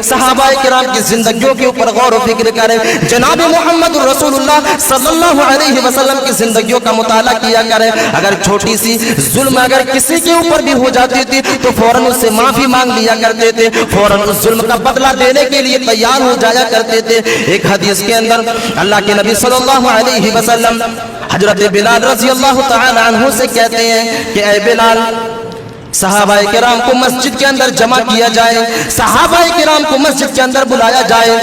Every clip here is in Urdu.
صحابہ کرام کی زندگیوں کے اوپر غور و فکر کریں، جناب محمد رسول اللہ صلی اللہ علیہ وسلم کی زندگیوں کا مطالعہ کیا کریں۔ اگر چھوٹی سی ظلم اگر کسی کے اوپر بھی ہو جاتی تھی تو فوراً اس سے معافی مانگ لیا کرتے تھے، فوراً اس ظلم کا بدلہ دینے کے لیے تیار ہو جایا کرتے تھے۔ ایک حدیث کے اندر اللہ کے نبی صلی اللہ علیہ وسلم حضرت بلال رضی اللہ تعالی عنہ سے کہتے ہیں کہ اے بلال، صحابہ کرام کو مسجد کے اندر جمع کیا جائے، صحابہ کرام کو مسجد کے اندر بلایا جائے۔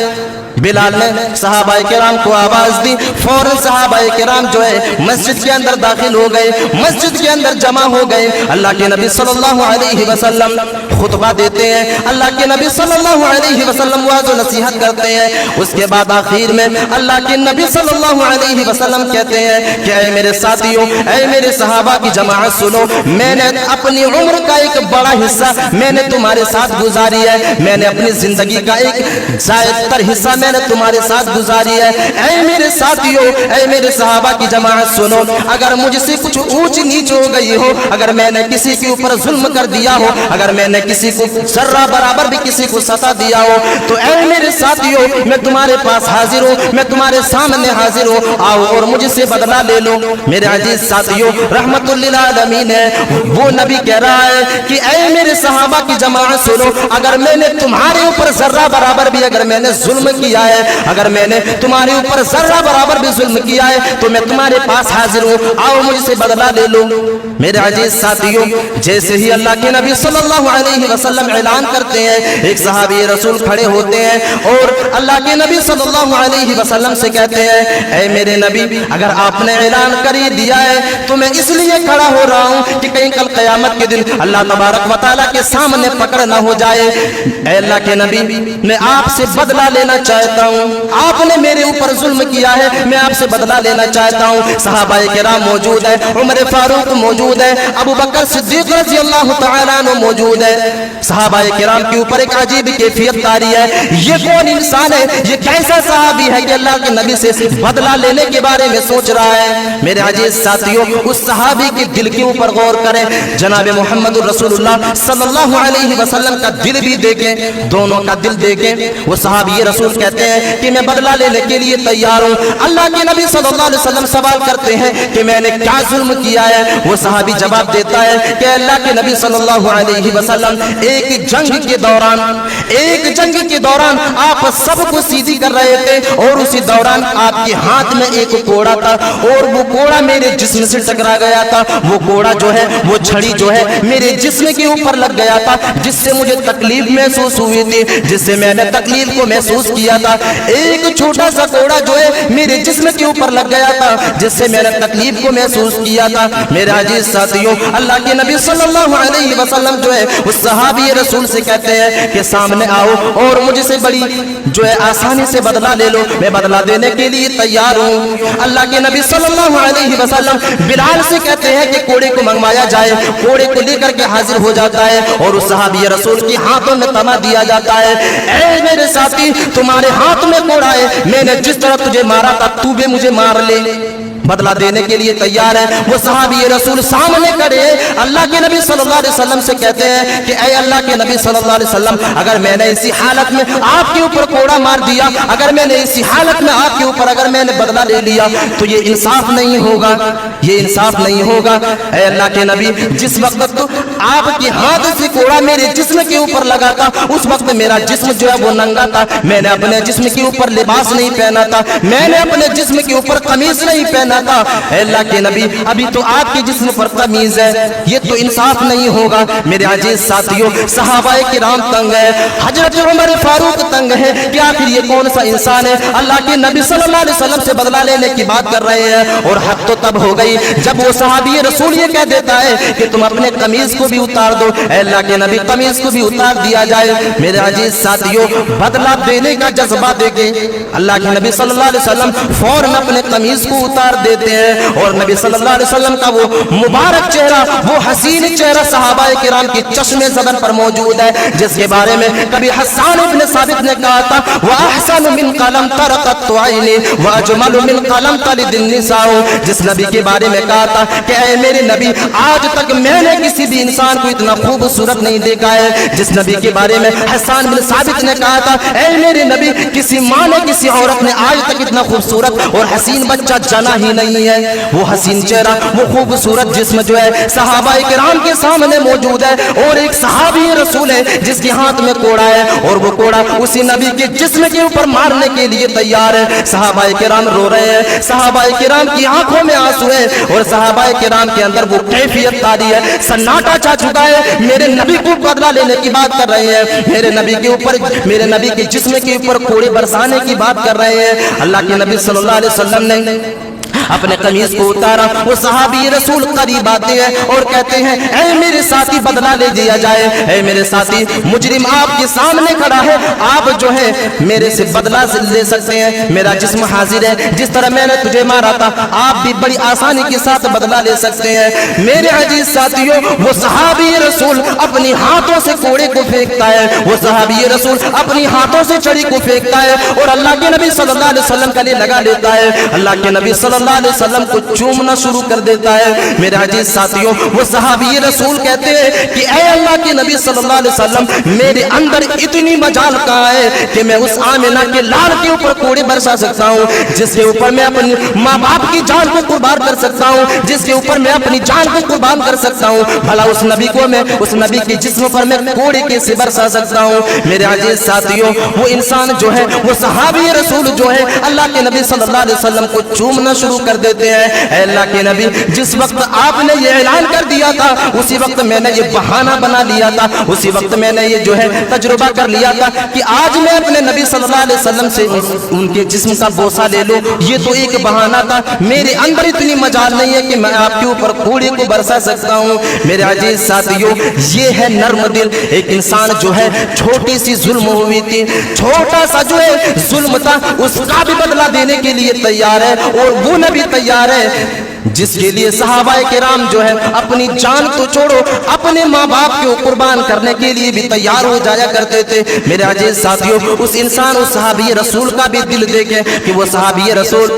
بلال نے صحابہ کرام کو آواز دی، فوراً صحابہ کرام جو ہے مسجد کے اندر داخل ہو گئے، مسجد کے اندر جمع ہو گئے۔ اللہ کے نبی صلی اللہ علیہ وسلم خطبہ دیتے ہیں، اللہ کے نبی صلی اللہ علیہ وسلم واعظ و نصیحت کرتے ہیں۔ اس کے بعد آخر میں اللہ کے نبی صلی اللہ علیہ وسلم کہتے ہیں کہ اے میرے ساتھیوں، اے میرے صحابہ کی جماعت سنو، میں نے اپنی عمر کا ایک بڑا حصہ میں نے تمہارے ساتھ گزاری ہے، میں نے اپنی زندگی کا ایک زائد تر حصہ میں نے تمہارے ساتھ گزاری ہے۔ اے میرے ساتھیوں، اے میرے صحابہ کی جماعت سنو، اگر مجھ سے کچھ اونچ نیچ ہو گئی ہو، اگر میں نے کسی کے اوپر ظلم کر دیا ہو، اگر میں نے کسی کو ذرہ برابر بھی کسی کو ستا دیا ہو، تو اے میرے ساتھیوں میں تمہارے پاس حاضر ہوں، میں تمہارے سامنے حاضر ہوں، آؤ اور مجھ سے بدلہ لے لو۔ میرے عزیز ساتھیوں، رحمت للعالمین ہے وہ نبی کہہ رہا ہے کہ اے میرے صحابہ کی جماعت سنو، اگر میں نے تمہارے اوپر ذرہ برابر بھی اگر میں نے ظلم کیا ہے، اگر میں نے تمہارے اوپر ذرہ برابر بھی ظلم کیا ہے تو میں تمہارے پاس حاضر ہوں، آؤ مجھ سے بدلہ لے لو۔ میرے عزیز ساتھیوں، جیسے ہی اللہ کے نبی صلی اللہ علیہ وسلم اعلان کرتے ہیں، ایک صحابی رسول کھڑے ہوتے ہیں اور اللہ کے نبی صلی اللہ علیہ وسلم سے کہتے ہیں اے میرے نبی، اگر آپ نے اعلان کر ہی دیا ہے تو میں اس لیے کھڑا ہو رہا ہوں کہ کہیں کل قیامت کے دن اللہ تبارک و تعالیٰ کے سامنے پکڑ نہ ہو جائے۔ اے اللہ کے نبی، میں آپ سے بدلہ لینا چاہتا ہوں، آپ نے میرے اوپر ظلم کیا ہے، میں آپ سے بدلہ لینا چاہتا ہوں۔ صحابہ کرام موجود ہے، عمر فاروق موجود ہے، ابو بکر صدیق رضی اللہ تعالیٰ عنہ موجود ہے۔ صحابہ کرام کے اوپر ایک عجیب کیفیت طاری ہے، یہ کون انسان ہے، یہ کیسا صحابی ہے کہ اللہ کے نبی سے بدلہ لینے کے بارے میں سوچ رہا ہے۔ میرے عزیز ساتھیوں، اس صحابی کے دل کے اوپر غور کریں، جناب محمد رسول اللہ صلی اللہ علیہ وسلم کا دل بھی دیکھیں، دونوں کا دل دیکھیں۔ وہ صحابی رسول کہتے ہیں کہ میں بدلہ لینے کے لیے تیار ہوں۔ اللہ کے نبی صلی اللہ علیہ وسلم سوال کرتے ہیں کہ میں نے کیا ظلم کیا ہے؟ وہ صحابی جواب دیتا ہے کہ اللہ کے نبی صلی اللہ علیہ وسلم ایک جنگ کے دوران آپ سب کو سیدھی کر رہے تھے اور اسی دوران آپ کے ہاتھ میں ایک کوڑا تھا اور وہ کوڑا میرے جسم سے ٹکرا گیا تھا، وہ کوڑا جو ہے وہ چھڑی جو ہے میرے جسم کے اوپر لگ گیا تھا، جس سے مجھے تکلیف محسوس ہوئی تھی، جس سے میں نے تکلیف کو محسوس کیا تھا۔ ایک چھوٹا سا کوڑا جو ہے میرے جسم کے اوپر لگ گیا تھا جس سے میں نے تکلیف کو محسوس کیا تھا۔ میرے عزیز ساتھیوں، اللہ کے نبی صلی اللہ علیہ وسلم جو ہے اس صحابی رسول سے کہتے ہیں کہ سامنے آؤ اور مجھ سے بڑی جو ہے آسانی سے بدلہ لے لو، میں بدلہ دینے کے لیے تیار ہوں۔ اللہ کے نبی صلی اللہ علیہ وسلم بلال سے کہتے ہیں کہ کوڑے کو منگوایا جائے، کوڑے کو لے کر کے حاضر ہو جاتا ہے اور اس صحابی رسول کے ہاتھوں میں تما دیا جاتا ہے۔ اے میرے ساتھی، تمہارے ہاتھ میں کوڑا ہے، میں نے جس طرح تجھے مارا تھا تو بھی مجھے مار لے۔ بدلہ دینے کے لیے تیار ہے۔ وہ صحابی رسول سامنے کھڑے اللہ کے نبی صلی اللہ علیہ وسلم سے کہتے ہیں کہ اے اللہ کے نبی صلی اللہ علیہ وسلم، اگر میں نے اسی حالت میں آپ کے اوپر کوڑا مار دیا، اگر میں نے اسی حالت میں آپ کے اوپر اگر میں نے بدلہ لے لیا تو یہ انصاف نہیں ہوگا، یہ انصاف نہیں ہوگا۔ اے اللہ کے نبی، جس وقت تو آپ کے ہاتھ سے کوڑا میرے جسم کے اوپر لگا تھا اس وقت میرا جسم جو ہے وہ ننگا تھا، میں نے اپنے جسم کے اوپر لباس نہیں پہنا تھا، میں نے اپنے جسم کے اوپر قمیص نہیں پہنا تھا۔ اے اللہ کے نبی، ابھی تو آپ کے جسم پر قمیض ہے، یہ تو انصاف نہیں ہوگا۔ میرے عزیز ساتھیوں، صحابہ کرام تنگ ہے، حضرت عمر فاروق تنگ ہے کہ آخر یہ کون سا انسان ہے، اللہ کے نبی صلی اللہ علیہ وسلم سے بدلہ لینے کی بات کر رہے ہیں۔ اور حد تو تب ہو گئی جب وہ صحابی رسول یہ کہہ دیتا ہے کہ تم اپنے قمیض کو بھی اتار دو۔ اے اللہ کے نبی، قمیض کو بھی اتار دیا جائے۔ میرے عزیز ساتھیوں، بدلہ دینے کا جذبہ دیکھیں، اللہ کے نبی صلی اللہ علیہ وسلم فوراً اپنے قمیض کو اتار دیتے ہیں اور نبی صلی اللہ علیہ وسلم کا وہ مبارک چہرہ, وہ حسین چہرہ صحابہ کرام کی چشم زبر پر موجود ہے, جس کے بارے میں کبھی حسان ابن ثابت نے کہا تھا وَأَحْسَنُ مِنْ قَلَمْ تَرَقَتْ عَيْنِي وَأَجْمَلُ مِنْ قَلَمْ تَلِدِ النِّسَاءُ, جس نبی کے بارے میں کہا تھا کہ اے میرے نبی آج تک میں نے کسی بھی انسان کو اتنا خوبصورت نہیں دیکھا ہے. جس نبی کے بارے میں حسان بن ثابت نے کہا تھا اے میرے نبی کسی ماں نے کسی عورت نے آج تک اتنا خوبصورت اور حسین بچہ جنا ہی نہیں ہے. وہ حسین چہرہ, وہ خوبصورت جسم جو ہے صحابہ کرام کے سامنے موجود ہے, اور ایک صحابی رسول ہے جس کے ہاتھ میں کوڑا ہے, اور وہ کوڑا اسی نبی کے جسم کے اوپر مارنے کے لیے تیار ہے. صحابہ کرام رو رہے ہیں, صحابہ کرام کی آنکھوں میں آنسو ہے, اور صحابہ کرام کے اندر وہ کیفیت تاری ہے, سناٹا چھا چکا ہے. میرے نبی کو بدلہ لینے کی بات کر رہے ہیں, میرے نبی کے اوپر, میرے نبی کے جسم کے اوپر کوڑے برسانے کی بات کر رہے ہیں. اللہ کے نبی صلی اللہ علیہ وسلم نے اپنے قمیص کو اتارا. وہ صحابی رسول قریب آتے ہیں اور کہتے ہیں اے میرے ساتھی بدلہ لے دیا جائے, اے میرے ساتھی مجرم آپ کے سامنے کھڑا ہے, آپ جو ہے میرے سے بدلہ لے سکتے ہیں, میرا جسم حاضر ہے, جس طرح میں نے تجھے مارا تھا آپ بھی بڑی آسانی کے ساتھ بدلہ لے سکتے ہیں. میرے عزیز ساتھیوں, وہ صحابی رسول اپنی ہاتھوں سے کوڑے کو پھینکتا ہے, وہ صحابی رسول اپنی ہاتھوں سے چھڑی کو پھینکتا ہے اور اللہ کے نبی صلی اللہ علیہ وسلم کا لیے لگا لیتا ہے. اللہ کے نبی صلی اللہ علیہ وسلم کو چومنا شروع کر دیتا ہے. میرے عزیز ساتھیوں, وہ صحابی رسول کہتے ہیں کہ اے اللہ کے نبی صلی اللہ علیہ وسلم میرے اندر اتنی مجال کہاں ہے کہ میں اس آمنہ کے لال کے اوپر کوڑے برسا سکتا ہوں, جس کے اوپر میں اپنی ماں باپ کی جان کو قربان کر سکتا ہوں, جس کے اوپر میں اپنی جان کو قربان کر سکتا ہوں. بھلا اس نبی کو میں, اس نبی کے جسم پر میں کوڑے کیسے برسا سکتا ہوں. میرے عزیز ساتھیوں, وہ انسان جو ہے, وہ صحابی رسول جو ہے اللہ کے نبی صلی اللہ علیہ وسلم کو چومنا شروع کر دیتے ہیں. اے اللہ کے نبی جس وقت آپ نے یہ اعلان کر دیا تھا اسی وقت میں نے یہ بہانہ بنا لیا تھا, اسی وقت میں نے یہ جو ہے تجربہ کر لیا تھا کہ آج میں اپنے نبی صلی اللہ علیہ وسلم سے ان کے جسم کا بوسہ لے لوں. یہ تو ایک بہانہ تھا, میرے اندر اتنی مجال نہیں ہے کہ میں آپ کے اوپر کوڑے کو برسا سکتا ہوں. میرے عزیز ساتھیوں, یہ ہے نرم دل. ایک انسان جو ہے چھوٹی سی ظلم ہوئی تھی, چھوٹا سا جو ہے ظلم تھا, اس کا بھی بدلہ دینے کے لیے تیار ہے, اور وہ نبی تیار ہے جس کے لیے صحابہ کرام جو ہے اپنی جان تو چھوڑو اپنے ماں باپ کو قربان کرنے کے لیے بھی تیار ہو جایا کرتے تھے. میرے عزیز ساتھیوں, اس انسان, اس صحابی رسول کا بھی دل دیکھیں کہ وہ صحابی رسول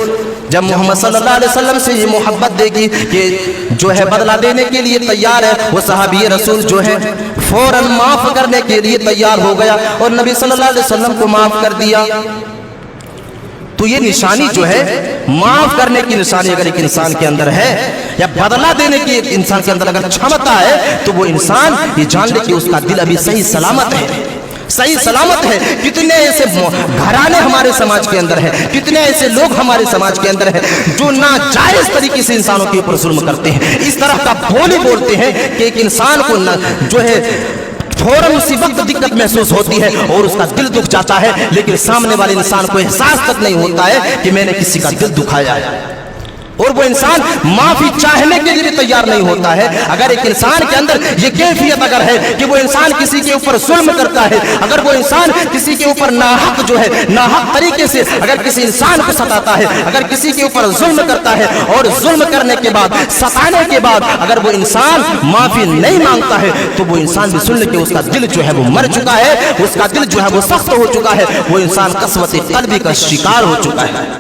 جب محمد صلی اللہ علیہ وسلم سے یہ محبت دیکھی کہ جو ہے بدلہ دینے کے لیے تیار ہے, وہ صحابی رسول جو ہے فوراً معاف کرنے کے لیے تیار ہو گیا اور نبی صلی اللہ علیہ وسلم کو معاف کر دیا. تو یہ نشانی جو ہے معاف کرنے کی نشانی اگر ایک انسان کے اندر ہے, یا بدلہ دینے کی ایک انسان کے اندر اگر چھمتا ہے, تو وہ انسان یہ جان لے کہ اس کا دل ابھی صحیح سلامت ہے, صحیح سلامت ہے. کتنے ایسے گھرانے ہمارے سماج کے اندر ہیں, کتنے ایسے لوگ ہمارے سماج کے اندر ہیں جو ناجائز طریقے سے انسانوں کے اوپر ظلم کرتے ہیں, اس طرح کا بولی بولتے ہیں کہ ایک انسان کو جو ہے فوراً اسی وقت دقت محسوس ہوتی ہے اور اس کا دل دکھ جاتا ہے, لیکن سامنے والے انسان کو احساس تک نہیں ہوتا ہے کہ میں نے کسی کا دل دکھایا ہے, اور وہ انسان معافی چاہنے کے لیے بھی تیار نہیں ہوتا ہے. اگر ایک انسان کے اندر یہ کیفیت اگر ہے کہ وہ انسان کسی کے اوپر ظلم کرتا ہے, اگر وہ انسان کسی کے اوپر ناحق جو ہے ناحق طریقے سے اگر کسی انسان کو ستاتا ہے, اگر کسی کے اوپر ظلم کرتا ہے اور ظلم کرنے کے بعد, ستانے کے بعد اگر وہ انسان معافی نہیں مانگتا ہے, تو وہ انسان بھی سن لے کہ اس کا دل جو ہے وہ مر چکا ہے, اس کا دل جو ہے وہ سخت ہو چکا ہے, وہ انسان قسوت قلبی کا شکار ہو چکا ہے.